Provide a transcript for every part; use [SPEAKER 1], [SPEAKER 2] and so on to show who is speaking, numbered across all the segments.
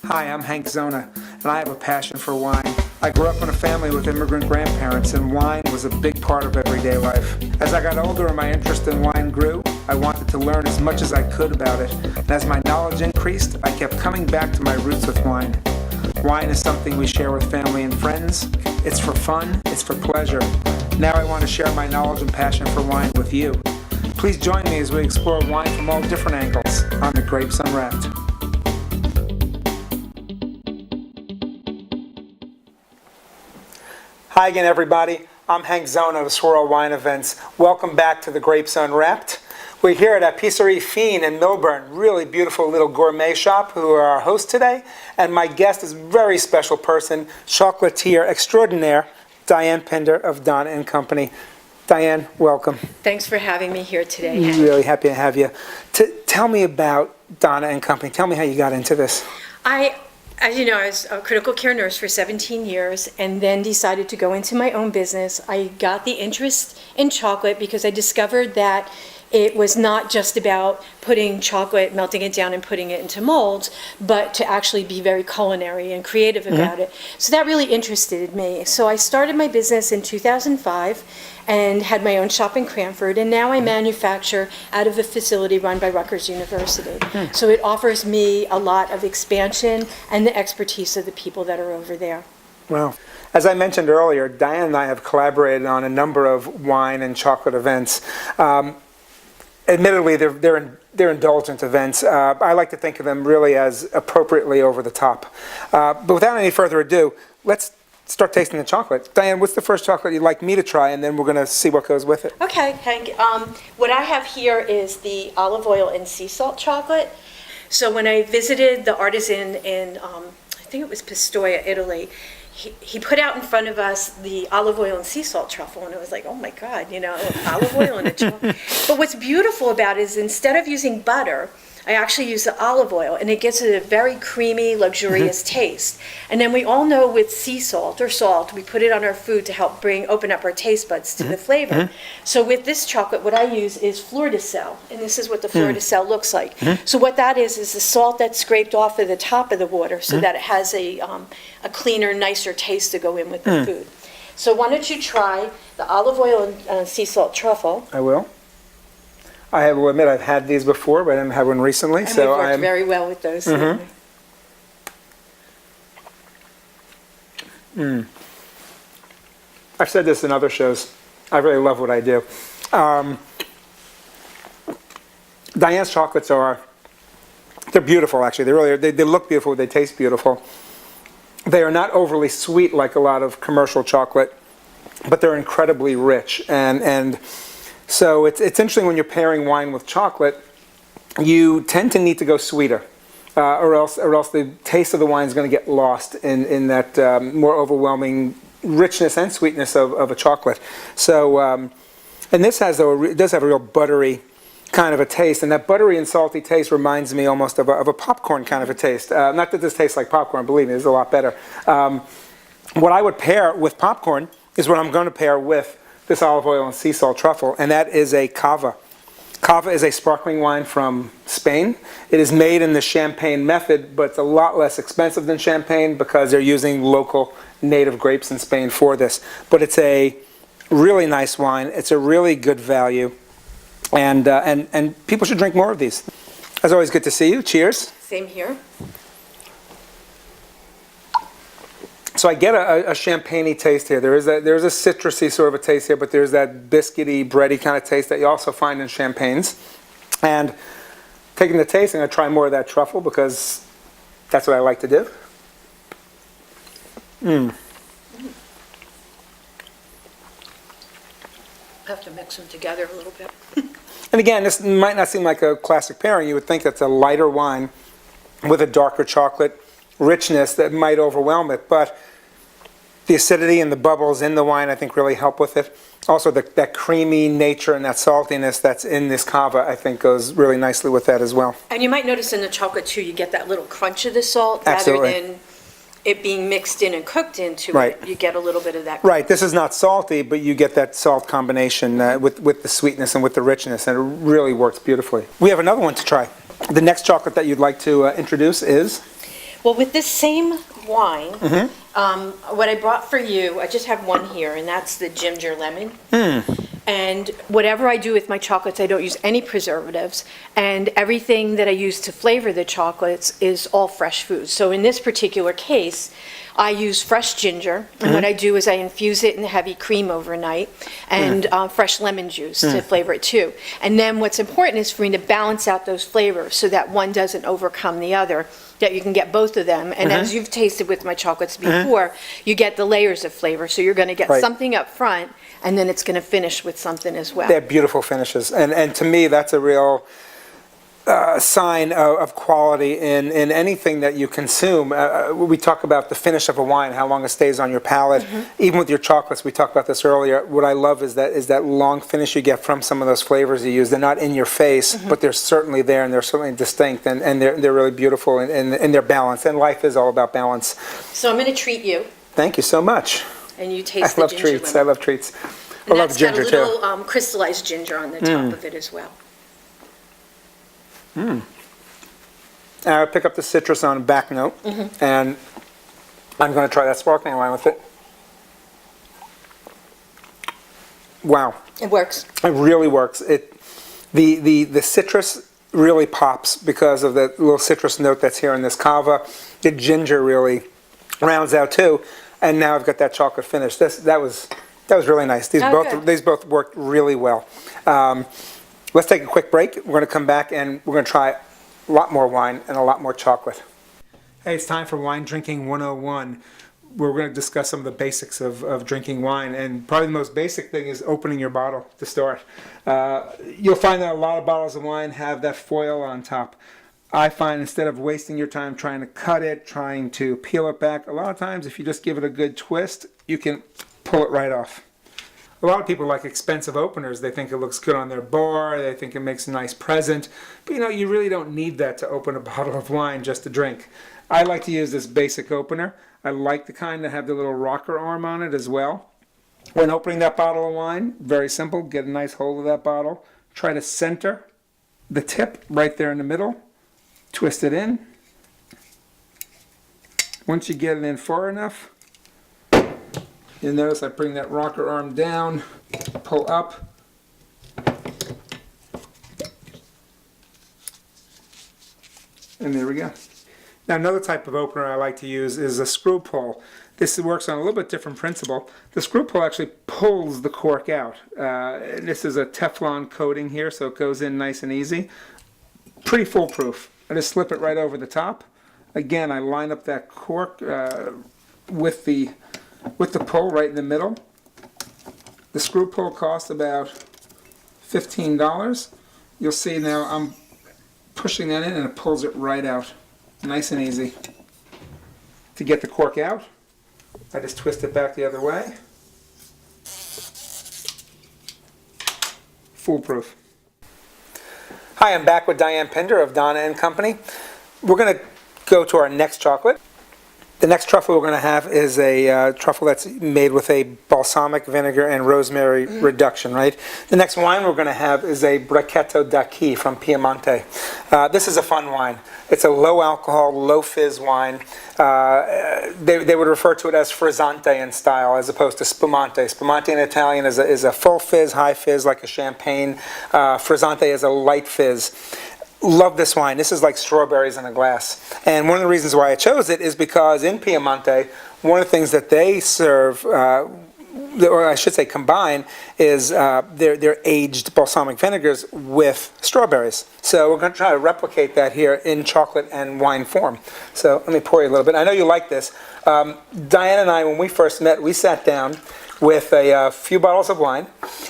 [SPEAKER 1] Hi, I'm Hank Zona, and I have a passion for wine. I grew up in a family with immigrant grandparents, and wine was a big part of everyday life. As I got older and my interest in wine grew, I wanted to learn as much as I could about it. And as my knowledge increased, I kept coming back to my roots with wine. Wine is something we share with family and friends. It's for fun, it's for pleasure. Now I want to share my knowledge and passion for wine with you. Please join me as we explore wine from all different angles on The Grapes Unwrapped. Hi again, everybody. I'm Hank Zona of Swirl Wine Events. Welcome back to The Grapes Unwrapped. We're here at Epicerie Fine in Millburn, really beautiful little gourmet shop, who are our host today. And my guest is a very special person, chocolatier extraordinaire, Diane Pinder of Donna & Company. Diane, welcome.
[SPEAKER 2] Thanks for having me here today.
[SPEAKER 1] Really happy to have you. Tell me about Donna & Company. Tell me how you got into this.
[SPEAKER 2] As you know, I was a critical care nurse for 17 years and then decided to go into my own business. I got the interest in chocolate because I discovered that it was not just about putting chocolate, melting it down and putting it into molds, but to actually be very culinary and creative about it. So that really interested me. So I started my business in 2005 and had my own shop in Cranford, and now I manufacture out of a facility run by Rutgers University. So it offers me a lot of expansion and the expertise of the people that are over there.
[SPEAKER 1] Wow. As I mentioned earlier, Diane and I have collaborated on a number of wine and chocolate events. Admittedly, they're indulgent events. I like to think of them really as appropriately over the top. But without any further ado, let's start tasting the chocolate. Diane, what's the first chocolate you'd like me to try, and then we're going to see what goes with it?
[SPEAKER 2] Okay, Hank. What I have here is the olive oil and sea salt chocolate. So when I visited the artisan in, I think it was Pistoia, Italy, he put out in front of us the olive oil and sea salt truffle, and it was like, oh my God, you know, olive oil and a truffle. But what's beautiful about it is instead of using butter, I actually use the olive oil, and it gives it a very creamy, luxurious taste. And then we all know with sea salt or salt, we put it on our food to help open up our taste buds to the flavor. So with this chocolate, what I use is fleur de sel, and this is what the fleur de sel looks like. So what that is the salt that's scraped off of the top of the water so that it has a cleaner, nicer taste to go in with the food. So why don't you try the olive oil and sea salt truffle.
[SPEAKER 1] I will. I will admit I've had these before, but I haven't had one recently.
[SPEAKER 2] And
[SPEAKER 1] so
[SPEAKER 2] we've worked very well with those.
[SPEAKER 1] I've said this in other shows. I really love what I do. Diane's chocolates they're beautiful, actually. They really are. They look beautiful. They taste beautiful. They are not overly sweet like a lot of commercial chocolate, but they're incredibly rich. And so it's interesting when you're pairing wine with chocolate, you tend to need to go sweeter, or else the taste of the wine is going to get lost in that more overwhelming richness and sweetness of a chocolate. So, and this it does have a real buttery kind of a taste, and that buttery and salty taste reminds me almost of a popcorn kind of a taste. Not that this tastes like popcorn, believe me, it's a lot better. What I would pair with popcorn is what I'm going to pair with this olive oil and sea salt truffle, and that is a cava. Cava is a sparkling wine from Spain. It is made in the champagne method, but it's a lot less expensive than champagne because they're using local native grapes in Spain for this. But it's a really nice wine. It's a really good value, and people should drink more of these. It's always good to see you. Cheers.
[SPEAKER 2] Same here.
[SPEAKER 1] So I get a champagne-y taste here. There's a citrusy sort of a taste here, but there's that biscuity, bready kind of taste that you also find in champagnes. And taking the taste, I'm going to try more of that truffle because that's what I like to do.
[SPEAKER 2] I have to mix them together a little bit.
[SPEAKER 1] And again, this might not seem like a classic pairing. You would think that's a lighter wine with a darker chocolate richness that might overwhelm it, but the acidity and the bubbles in the wine I think really help with it. Also that creamy nature and that saltiness that's in this cava I think goes really nicely with that as well.
[SPEAKER 2] And you might notice in the chocolate too, you get that little crunch of the salt
[SPEAKER 1] Absolutely.
[SPEAKER 2] rather than it being mixed in and cooked into
[SPEAKER 1] Right.
[SPEAKER 2] it. You get a little bit of that.
[SPEAKER 1] Right, this is not salty, but you get that salt combination with the sweetness and with the richness, and it really works beautifully. We have another one to try. The next chocolate that you'd like to introduce is?
[SPEAKER 2] Well, with this same wine, what I brought for you, I just have one here, and that's the ginger lemon. And whatever I do with my chocolates, I don't use any preservatives, and everything that I use to flavor the chocolates is all fresh foods. So in this particular case, I use fresh ginger, and what I do is I infuse it in heavy cream overnight, and fresh lemon juice to flavor it too. And then what's important is for me to balance out those flavors so that one doesn't overcome the other, that you can get both of them. And as you've tasted with my chocolates before, you get the layers of flavor. So you're going to get something up front, and then it's going to finish with something as well.
[SPEAKER 1] They're beautiful finishes, and to me, that's a real sign of quality in anything that you consume. We talk about the finish of a wine, how long it stays on your palate. Even with your chocolates, we talked about this earlier. What I love is that long finish you get from some of those flavors you use. They're not in your face, but they're certainly there, and they're certainly distinct, and they're really beautiful in their balance. And life is all about balance.
[SPEAKER 2] So I'm going to treat you.
[SPEAKER 1] Thank you so much.
[SPEAKER 2] And you taste
[SPEAKER 1] I love
[SPEAKER 2] the ginger
[SPEAKER 1] treats.
[SPEAKER 2] lemon.
[SPEAKER 1] I love treats. I
[SPEAKER 2] And
[SPEAKER 1] love
[SPEAKER 2] that's
[SPEAKER 1] ginger
[SPEAKER 2] got a
[SPEAKER 1] too.
[SPEAKER 2] little crystallized ginger on the top of it as well.
[SPEAKER 1] I pick up the citrus on a back note, and I'm going to try that sparkling wine with it. Wow,
[SPEAKER 2] It works.
[SPEAKER 1] it really works. The citrus really pops because of the little citrus note that's here in this cava. The ginger really rounds out too, and now I've got that chocolate finish. That was really nice. These both worked really well. Let's take a quick break. We're going to come back and we're going to try a lot more wine and a lot more chocolate. Hey, it's time for Wine Drinking 101. We're going to discuss some of the basics of drinking wine, and probably the most basic thing is opening your bottle to start. You'll find that a lot of bottles of wine have that foil on top. I find instead of wasting your time trying to cut it, trying to peel it back, a lot of times if you just give it a good twist, you can pull it right off. A lot of people like expensive openers. They think it looks good on their bar, they think it makes a nice present, but you really don't need that to open a bottle of wine just to drink. I like to use this basic opener. I like the kind that have the little rocker arm on it as well. When opening that bottle of wine, very simple, get a nice hold of that bottle, try to center the tip right there in the middle, twist it in. Once you get it in far enough, you'll notice I bring that rocker arm down, pull up, and there we go. Now another type of opener I like to use is a screw pull. This works on a little bit different principle. The screw pull actually pulls the cork out. This is a Teflon coating here, so it goes in nice and easy. Pretty foolproof. I just slip it right over the top. Again, I line up that cork with the pull right in the middle. The screw pull costs about $15. You'll see now I'm pushing that in and it pulls it right out. Nice and easy. To get the cork out, I just twist it back the other way. Foolproof. Hi, I'm back with Diane Pinder of Donna & Company. We're going to go to our next chocolate. The next truffle we're going to have is a truffle that's made with a balsamic vinegar and rosemary reduction, right? The next wine we're going to have is a Bracchetto d'Acqui from Piemonte. This is a fun wine. It's a low alcohol, low fizz wine. They would refer to it as frizzante in style as opposed to spumante. Spumante in Italian is a full fizz, high fizz like a champagne. Frizzante is a light fizz. Love this wine. This is like strawberries in a glass. And one of the reasons why I chose it is because in Piemonte, one of the things that they serve, or I should say combine, is their aged balsamic vinegars with strawberries. So we're going to try to replicate that here in chocolate and wine form. So let me pour you a little bit. I know you like this. Diane and I, when we first met, we sat down with a few bottles of wine,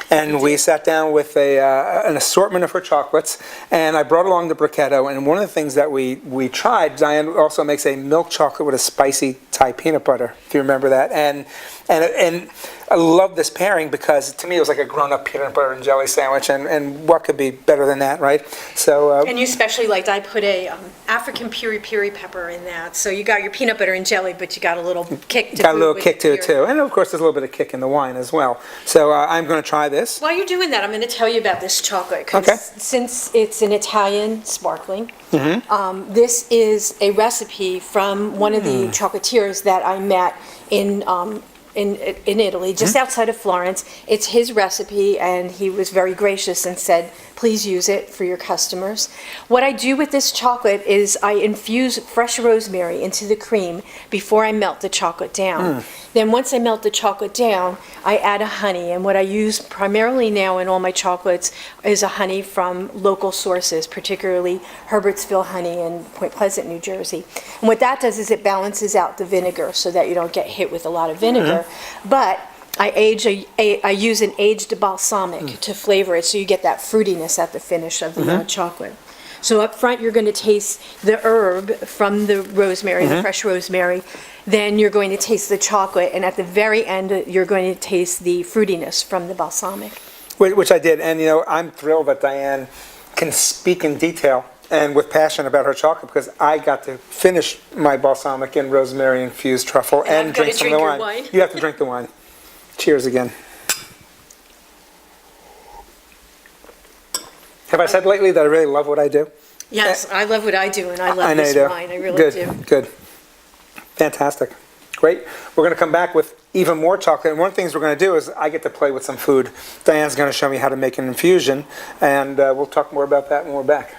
[SPEAKER 1] and we sat down with an assortment of her chocolates, and I brought along the Bracchetto, and one of the things that we tried, Diane also makes a milk chocolate with a spicy Thai peanut butter, if you remember that, and I love this pairing because to me it was like a grown-up peanut butter and jelly sandwich, and what could be better than that, right? So
[SPEAKER 2] And you especially liked, I put a African piri pepper in that, so you got your peanut butter and jelly, but you got a little kick to
[SPEAKER 1] got a little
[SPEAKER 2] with
[SPEAKER 1] kick to it
[SPEAKER 2] piri.
[SPEAKER 1] too, and of course there's a little bit of kick making the wine as well. So I'm going to try this.
[SPEAKER 2] While you're doing that, I'm going to tell you about this chocolate. 'Cause
[SPEAKER 1] Okay.
[SPEAKER 2] since it's an Italian sparkling, this is a recipe from one of the chocolatiers that I met in Italy, just outside of Florence. It's his recipe, and he was very gracious and said, please use it for your customers. What I do with this chocolate is I infuse fresh rosemary into the cream before I melt the chocolate down. Then once I melt the chocolate down, I add a honey, and what I use primarily now in all my chocolates is a honey from local sources, particularly Herbertsville honey in Point Pleasant, New Jersey. And what that does is it balances out the vinegar so that you don't get hit with a lot of vinegar. But I use an aged balsamic to flavor it, so you get that fruitiness at the finish of the chocolate. So up front, you're going to taste the herb from the rosemary, the fresh rosemary. Then you're going to taste the chocolate, and at the very end, you're going to taste the fruitiness from the balsamic.
[SPEAKER 1] Which I did, and I'm thrilled that Diane can speak in detail and with passion about her chocolate, because I got to finish my balsamic and rosemary infused truffle and drink some of the wine. You have to drink the wine. Cheers again. Have I said lately that I really love what I do?
[SPEAKER 2] Yes, I love what I do, and I love this wine. I really do.
[SPEAKER 1] Good. Fantastic. Great. We're going to come back with even more chocolate. And one of the things we're going to do is I get to play with some food. Diane's going to show me how to make an infusion, and we'll talk more about that when we're back.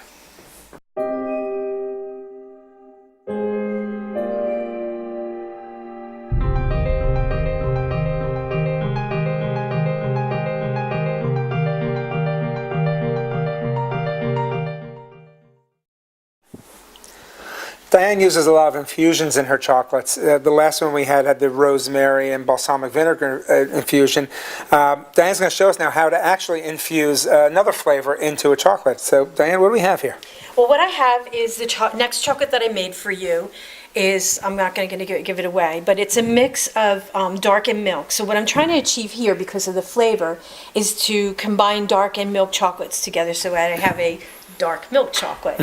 [SPEAKER 1] Diane uses a lot of infusions in her chocolates. The last one we had the rosemary and balsamic vinegar infusion. Diane's going to show us now how to actually infuse another flavor into a chocolate. So, Diane, what do we have here?
[SPEAKER 2] Well, what I have is the next chocolate that I made for you is, I'm not going to give it away, but it's a mix of dark and milk. So what I'm trying to achieve here, because of the flavor, is to combine dark and milk chocolates together so that I have a dark milk chocolate.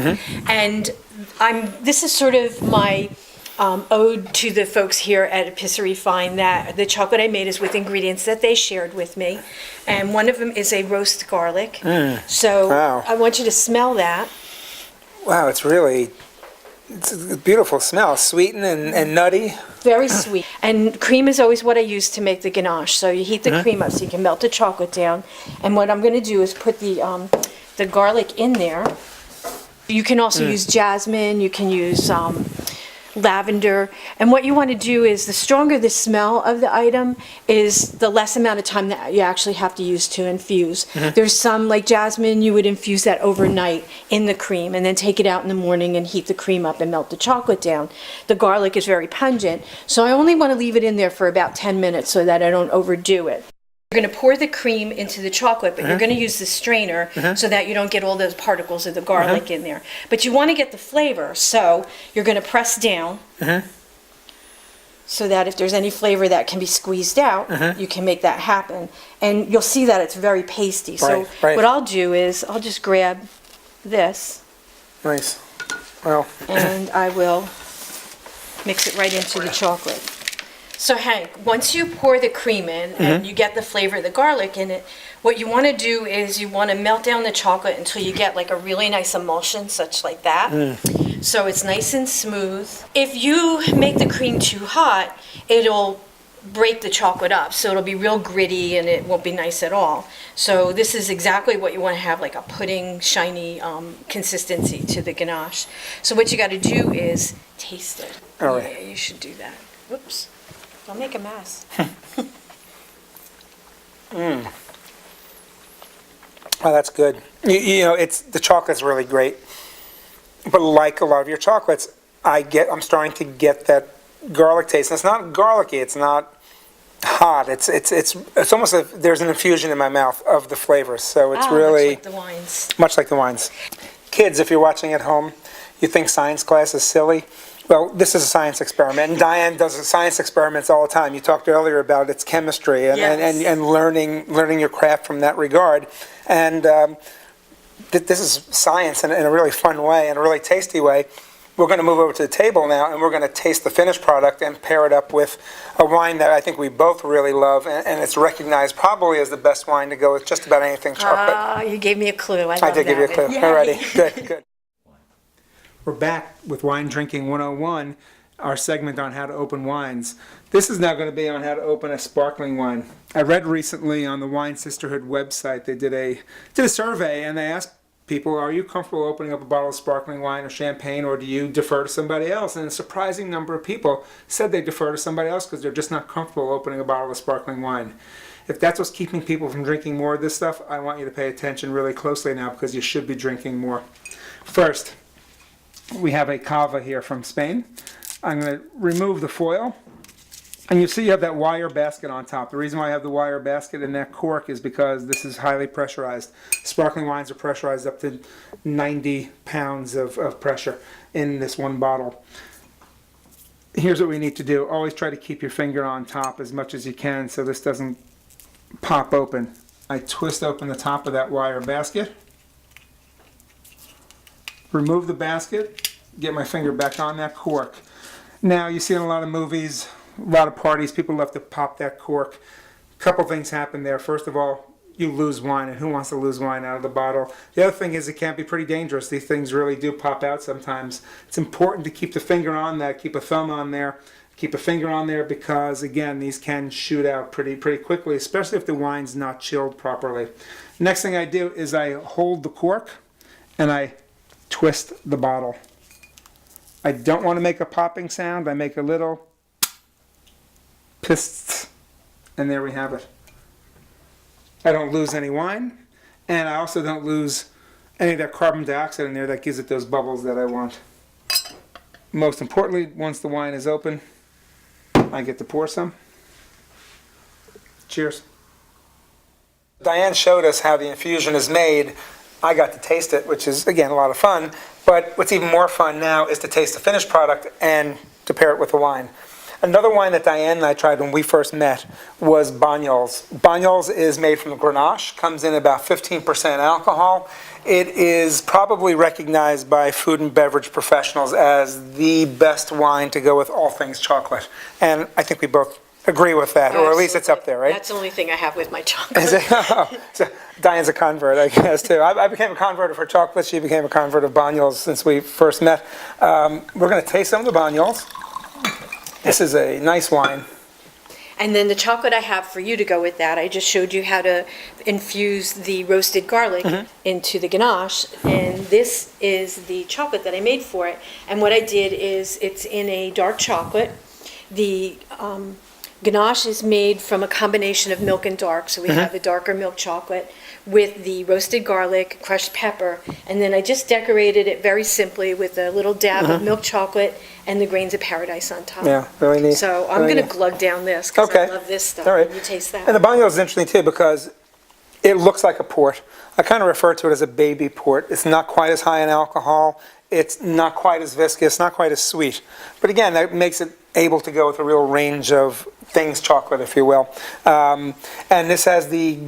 [SPEAKER 2] And this is sort of my ode to the folks here at Epicerie Fine, that the chocolate I made is with ingredients that they shared with me. And one of them is a roast garlic. So
[SPEAKER 1] wow.
[SPEAKER 2] I want you to smell that.
[SPEAKER 1] Wow, it's a beautiful smell, sweet and nutty.
[SPEAKER 2] Very sweet. And cream is always what I use to make the ganache. So you heat the cream up so you can melt the chocolate down. And what I'm going to do is put the garlic in there. You can also use jasmine, you can use lavender. And what you want to do is, the stronger the smell of the item is, the less amount of time that you actually have to use to infuse. There's some, like jasmine, you would infuse that overnight in the cream and then take it out in the morning and heat the cream up and melt the chocolate down. The garlic is very pungent, so I only want to leave it in there for about 10 minutes so that I don't overdo it. You're going to pour the cream into the chocolate, but you're going to use the strainer so that you don't get all those particles of the garlic in there. But you want to get the flavor, so you're going to press down so that if there's any flavor that can be squeezed out, you can make that happen. And you'll see that it's very pasty. So what I'll do is I'll just grab this.
[SPEAKER 1] Nice. Well.
[SPEAKER 2] And I will mix it right into the chocolate. So Hank, once you pour the cream in and you get the flavor of the garlic in it, what you want to do is you want to melt down the chocolate until you get like a really nice emulsion, such like that. So it's nice and smooth. If you make the cream too hot, it'll break the chocolate up. So it'll be real gritty and it won't be nice at all. So this is exactly what you want to have, like a pudding, shiny consistency to the ganache. So what you got to do is taste it.
[SPEAKER 1] All right.
[SPEAKER 2] Yeah, you should do that. Whoops. Don't make a mess.
[SPEAKER 1] Oh, that's good. The chocolate's really great. But like a lot of your chocolates, I'm starting to get that garlic taste. And it's not garlicky. It's not hot. It's almost like there's an infusion in my mouth of the flavors. So it's really
[SPEAKER 2] much like the wines.
[SPEAKER 1] Much like the wines. Kids, if you're watching at home, you think science class is silly. Well, this is a science experiment, and Diane does science experiments all the time. You talked earlier about its chemistry and learning your craft from that regard. And this is science in a really fun way, in a really tasty way. we're going to move over to the table now, and we're going to taste the finished product and pair it up with a wine that I think we both really love, and it's recognized probably as the best wine to go with just about anything chocolate.
[SPEAKER 2] Ah, you gave me a clue. I love
[SPEAKER 1] I did give you a clue.
[SPEAKER 2] Yay.
[SPEAKER 1] Alrighty, good, good. We're back with Wine Drinking 101, our segment on how to open wines. This is now going to be on how to open a sparkling wine. I read recently on the Wine Sisterhood website, they did a survey, and they asked people, are you comfortable opening up a bottle of sparkling wine or champagne, or do you defer to somebody else? And a surprising number of people said they defer to somebody else because they're just not comfortable opening a bottle of sparkling wine. If that's what's keeping people from drinking more of this stuff, I want you to pay attention really closely now, because you should be drinking more. First, we have a cava here from Spain. I'm going to remove the foil. And you see you have that wire basket on top. The reason why I have the wire basket in that cork is because this is highly pressurized. Sparkling wines are pressurized up to 90 pounds of pressure in this one bottle. Here's what we need to do. Always try to keep your finger on top as much as you can so this doesn't pop open. I twist open the top of that wire basket. Remove the basket. Get my finger back on that cork. Now, you see in a lot of movies, a lot of parties, people love to pop that cork. A couple things happen there. First of all, you lose wine, and who wants to lose wine out of the bottle? The other thing is it can be pretty dangerous. These things really do pop out sometimes. It's important to keep the finger on that, keep a thumb on there, keep a finger on there, because again, these can shoot out pretty quickly, especially if the wine's not chilled properly. Next thing I do is I hold the cork and I twist the bottle. I don't want to make a popping sound. I make a little pist, and there we have it. I don't lose any wine, and I also don't lose any of that carbon dioxide in there that gives it those bubbles that I want. Most importantly, once the wine is open, I get to pour some. Cheers. Diane showed us how the infusion is made. I got to taste it, which is, again, a lot of fun. But what's even more fun now is to taste the finished product and to pair it with the wine. Another wine that Diane and I tried when we first met was Banyuls. Banyuls is made from Grenache, comes in about 15% alcohol. It is probably recognized by food and beverage professionals as the best wine to go with all things chocolate. And I think we both agree with that, or at least it's up there, right?
[SPEAKER 2] That's the only thing I have with my chocolate.
[SPEAKER 1] So Diane's a convert, I guess, too. I became a convert of her chocolate. She became a convert of Banyuls since we first met. We're going to taste some of the Banyuls. This is a nice wine.
[SPEAKER 2] And then the chocolate I have for you to go with that, I just showed you how to infuse the roasted garlic into the ganache. And this is the chocolate that I made for it. And what I did is it's in a dark chocolate. The ganache is made from a combination of milk and dark. So we have the darker milk chocolate with the roasted garlic, crushed pepper. And then I just decorated it very simply with a little dab of milk chocolate and the grains of paradise on top.
[SPEAKER 1] Yeah, really neat.
[SPEAKER 2] So I'm going to glug down this because I love this stuff.
[SPEAKER 1] All right.
[SPEAKER 2] You taste that.
[SPEAKER 1] And the Banyuls is interesting too because it looks like a port. I kind of refer to it as a baby port. It's not quite as high in alcohol. It's not quite as viscous, not quite as sweet. But again, that makes it able to go with a real range of things chocolate, if you will. And this has the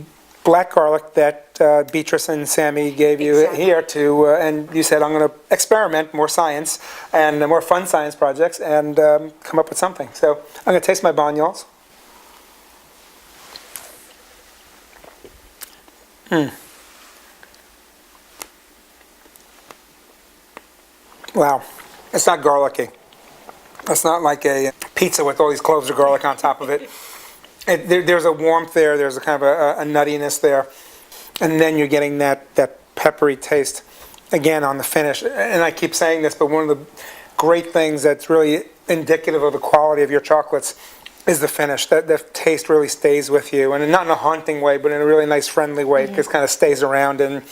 [SPEAKER 1] black garlic that Beatrice and Sammy gave you here to, and you said, I'm going to experiment, more science, and more fun science projects, and come up with something. So I'm going to taste my Banyuls. Wow, it's not garlicky. It's not like a pizza with all these cloves of garlic on top of it. There's a warmth there, there's a kind of a nuttiness there, and then you're getting that peppery taste again on the finish. And I keep saying this, but one of the great things that's really indicative of the quality of your chocolates is the finish. The taste really stays with you, and not in a haunting way, but in a really nice, friendly way. It just kind of stays around, and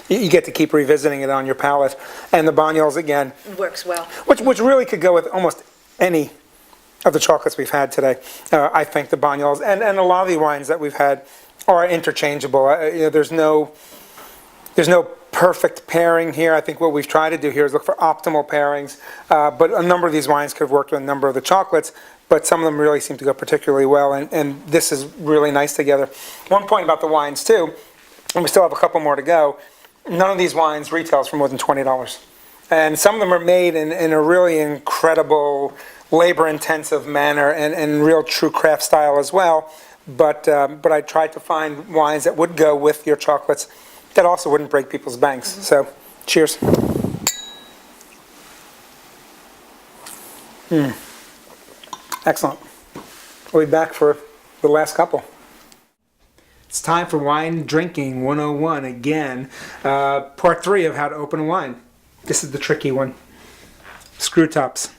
[SPEAKER 1] you get to keep revisiting it on your palate. And the Banyuls, again,
[SPEAKER 2] Works well.
[SPEAKER 1] which really could go with almost any of the chocolates we've had today. I think the Banyuls and a lot of the wines that we've had are interchangeable. There's no perfect pairing here. I think what we've tried to do here is look for optimal pairings. But a number of these wines could have worked with a number of the chocolates, but some of them really seem to go particularly well, and this is really nice together. One point about the wines too, and we still have a couple more to go, none of these wines retails for more than $20. And some of them are made in a really incredible, labor-intensive manner and real true craft style as well. But I tried to find wines that would go with your chocolates that also wouldn't break people's banks. So, cheers. Excellent. We'll be back for the last couple. It's time for Wine Drinking 101 again. Part 3 of how to open a wine. This is the tricky one. Screw tops.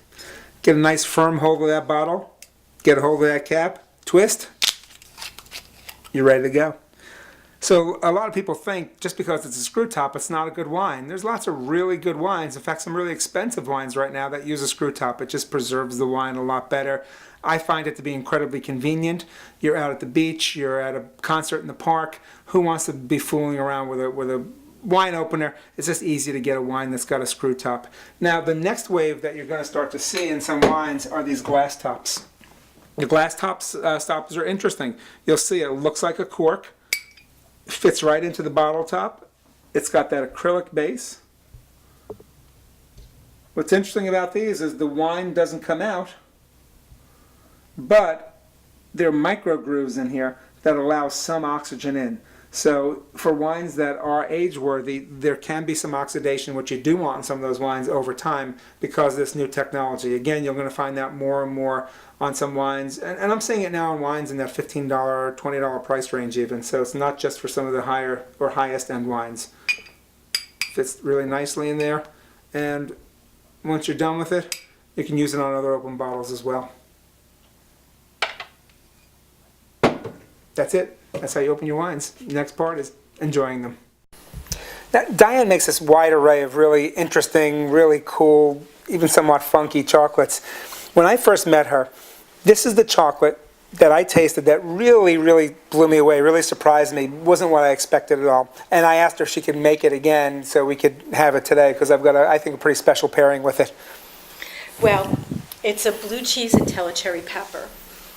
[SPEAKER 1] Get a nice firm hold of that bottle. Get a hold of that cap. Twist. You're ready to go. So a lot of people think just because it's a screw top, it's not a good wine. There's lots of really good wines. In fact, some really expensive wines right now that use a screw top. It just preserves the wine a lot better. I find it to be incredibly convenient. You're out at the beach, you're at a concert in the park. Who wants to be fooling around with a wine opener? It's just easy to get a wine that's got a screw top. Now, the next wave that you're going to start to see in some wines are these glass tops. The glass tops stoppers are interesting. You'll see it looks like a cork. Fits right into the bottle top. It's got that acrylic base. What's interesting about these is the wine doesn't come out, but there are micro grooves in here that allow some oxygen in. So for wines that are age-worthy, there can be some oxidation, which you do want in some of those wines over time because of this new technology. Again, you're going to find that more and more on some wines, and I'm seeing it now on wines in that $15, $20 price range even, so it's not just for some of the higher or highest end wines. Fits really nicely in there, and once you're done with it, you can use it on other open bottles as well. That's it. That's how you open your wines. Next part is enjoying them. Now, Diane makes this wide array of really interesting, really cool, even somewhat funky chocolates. When I first met her, this is the chocolate that I tasted that really, really blew me away, really surprised me. Wasn't what I expected at all. And I asked her if she could make it again so we could have it today because I've got, I think, a pretty special pairing with it.
[SPEAKER 2] Well, it's a blue cheese and cherry pepper.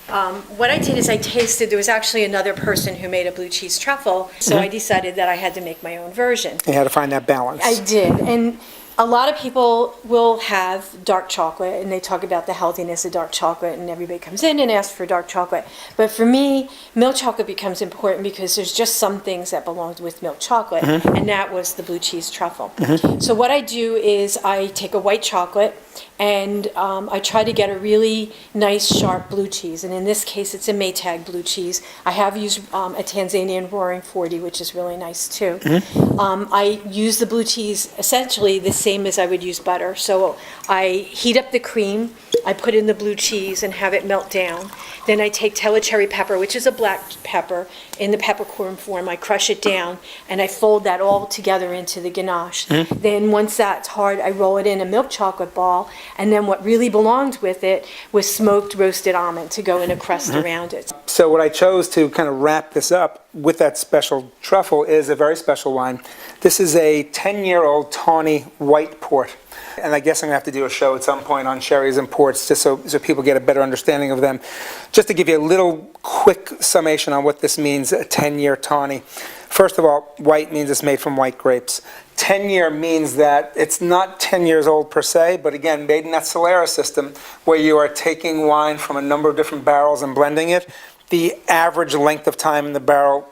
[SPEAKER 2] What I did is I tasted, there was actually another person who made a blue cheese truffle, so I decided that I had to make my own version.
[SPEAKER 1] You had to find that balance.
[SPEAKER 2] I did, and a lot of people will have dark chocolate, and they talk about the healthiness of dark chocolate, and everybody comes in and asks for dark chocolate. But for me, milk chocolate becomes important because there's just some things that belong with milk chocolate, and that was the blue cheese truffle. So what I do is I take a white chocolate, and I try to get a really nice sharp blue cheese, and in this case it's a Maytag blue cheese. I have used a Tanzanian Roaring 40, which is really nice too. I use the blue cheese essentially the same as I would use butter. So I heat up the cream, I put in the blue cheese and have it melt down. Then I take cherry pepper, which is a black pepper, in the peppercorn form. I crush it down and I fold that all together into the ganache. Then once that's hard, I roll it in a milk chocolate ball, and then what really belonged with it was smoked roasted almond to go in a crust around it.
[SPEAKER 1] So what I chose to kind of wrap this up with that special truffle is a very special wine. This is a 10-year-old tawny white port. And I guess I'm going to have to do a show at some point on sherries and ports just so people get a better understanding of them. Just to give you a little quick summation on what this means, a 10-year tawny. First of all, white means it's made from white grapes. 10-year means that it's not 10 years old per se, but again, made in that Solera system where you are taking wine from a number of different barrels and blending it. The average length of time in the barrel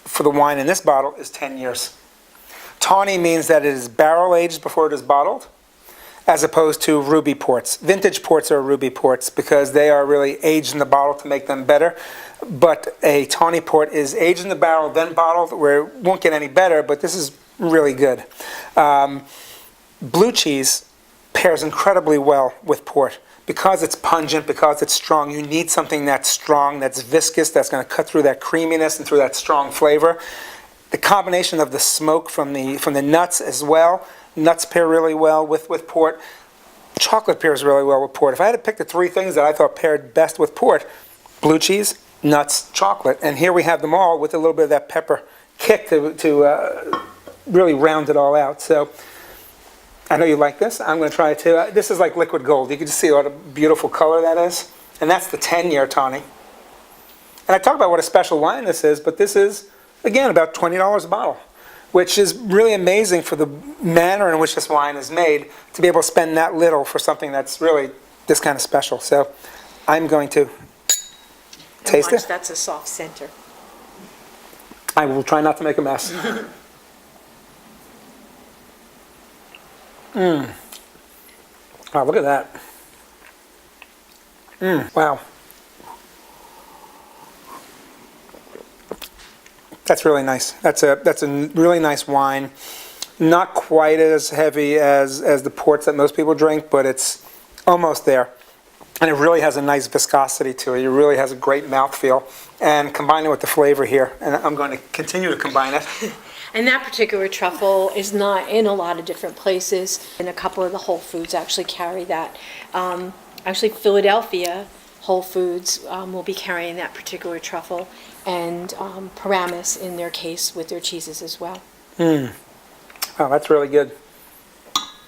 [SPEAKER 1] for the wine in this bottle is 10 years. Tawny means that it is barrel aged before it is bottled, as opposed to ruby ports. Vintage ports are ruby ports because they are really aged in the bottle to make them better. But a tawny port is aged in the barrel, then bottled, where it won't get any better, but this is really good. Blue cheese pairs incredibly well with port. Because it's pungent, because it's strong, you need something that's strong, that's viscous, that's going to cut through that creaminess and through that strong flavor. The combination of the smoke from the nuts as well. Nuts pair really well with port. Chocolate pairs really well with port. If I had to pick the three things that I thought paired best with port, blue cheese, nuts, chocolate. And here we have them all with a little bit of that pepper kick to really round it all out. So I know you like this. I'm going to try it too. This is like liquid gold. You can just see what a beautiful color that is. And that's the 10-year tawny. And I talk about what a special wine this is, but this is, again, about $20 a bottle. which is really amazing for the manner in which this wine is made, to be able to spend that little for something that's really this kind of special. So I'm going to taste
[SPEAKER 2] Watch,
[SPEAKER 1] it.
[SPEAKER 2] that's a soft center.
[SPEAKER 1] I will try not to make a mess. Wow, look at that. Wow. That's really nice. That's a really nice wine. Not quite as heavy as the ports that most people drink, but it's almost there. And it really has a nice viscosity to it. It really has a great mouthfeel. And combine it with the flavor here, and I'm going to continue to combine it.
[SPEAKER 2] And that particular truffle is not in a lot of different places, and a couple of the Whole Foods actually carry that. Actually, Philadelphia Whole Foods will be carrying that particular truffle, and Paramus in their case with their cheeses as well.
[SPEAKER 1] Oh, that's really good.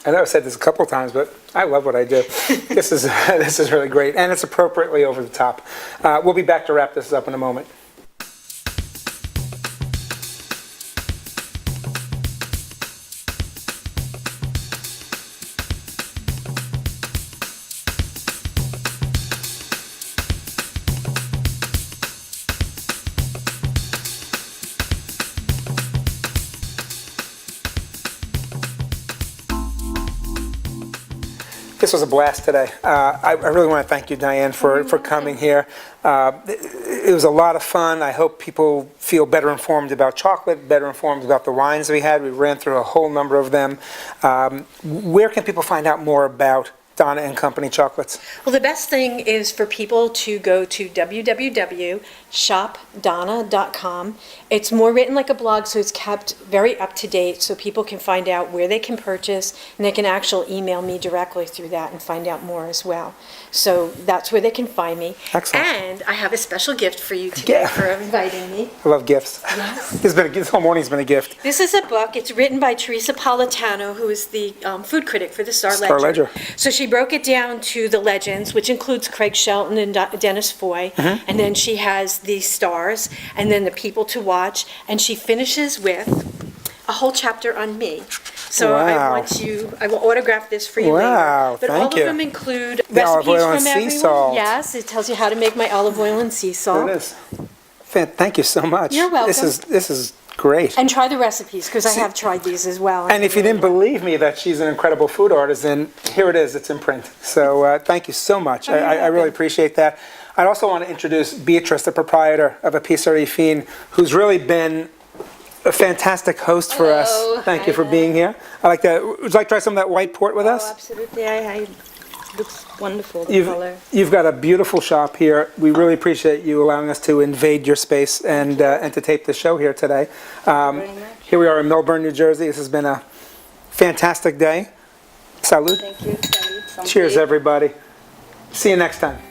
[SPEAKER 1] I know I've said this a couple of times, but I love what I do. This is really great, and it's appropriately over the top. We'll be back to wrap this up in a moment. This was a blast today. I really want to thank you, Diane, for coming here. It was a lot of fun. I hope people feel better informed about chocolate, better informed about the wines we had. We ran through a whole number of them. Where can people find out more about Donna and Company chocolates?
[SPEAKER 2] Well, the best thing is for people to go to www.shopdonna.com. It's more written like a blog, so it's kept very up to date, so people can find out where they can purchase, and they can actually email me directly through that and find out more as well. So that's where they can find me.
[SPEAKER 1] Excellent.
[SPEAKER 2] And I have a special gift for you today for inviting me.
[SPEAKER 1] I love gifts.
[SPEAKER 2] Yes.
[SPEAKER 1] This whole morning's been a gift.
[SPEAKER 2] This is a book. It's written by Teresa Politano, who is the food critic for the Star
[SPEAKER 1] Ledger.
[SPEAKER 2] So she broke it down to the legends, which includes Craig Shelton and Dennis Foy, and then she has the stars, and then the people to watch, and she finishes with a whole chapter on me. So
[SPEAKER 1] Wow.
[SPEAKER 2] I will autograph this for you
[SPEAKER 1] Wow,
[SPEAKER 2] later. But
[SPEAKER 1] thank
[SPEAKER 2] all
[SPEAKER 1] you.
[SPEAKER 2] of them include
[SPEAKER 1] The olive
[SPEAKER 2] recipes
[SPEAKER 1] oil and
[SPEAKER 2] from
[SPEAKER 1] sea
[SPEAKER 2] everyone.
[SPEAKER 1] salt.
[SPEAKER 2] Yes, it tells you how to make my olive oil and sea salt.
[SPEAKER 1] There it is. Thank you so much.
[SPEAKER 2] You're welcome.
[SPEAKER 1] This is great.
[SPEAKER 2] And try the recipes, because I have tried these as well.
[SPEAKER 1] And if you didn't believe me that she's an incredible food artisan, here it is. It's in print. So thank you so much. I really appreciate that. I also want to introduce Beatrice, the proprietor of Epicerie Fine, who's really been a fantastic host for us.
[SPEAKER 2] Hello.
[SPEAKER 1] Thank you
[SPEAKER 2] Hi
[SPEAKER 1] for
[SPEAKER 2] there.
[SPEAKER 1] being here. Would you like to try some of that white port with
[SPEAKER 3] Oh,
[SPEAKER 1] us?
[SPEAKER 3] absolutely. Looks wonderful, the color.
[SPEAKER 1] You've got a beautiful shop here. We really appreciate you allowing us to invade your space and to tape the show here today.
[SPEAKER 3] Very much.
[SPEAKER 1] Here we are in Millburn, New Jersey. This has been a fantastic day. Salud.
[SPEAKER 3] Thank you. Salut.
[SPEAKER 1] Cheers,
[SPEAKER 3] Santé.
[SPEAKER 1] everybody. See you next time.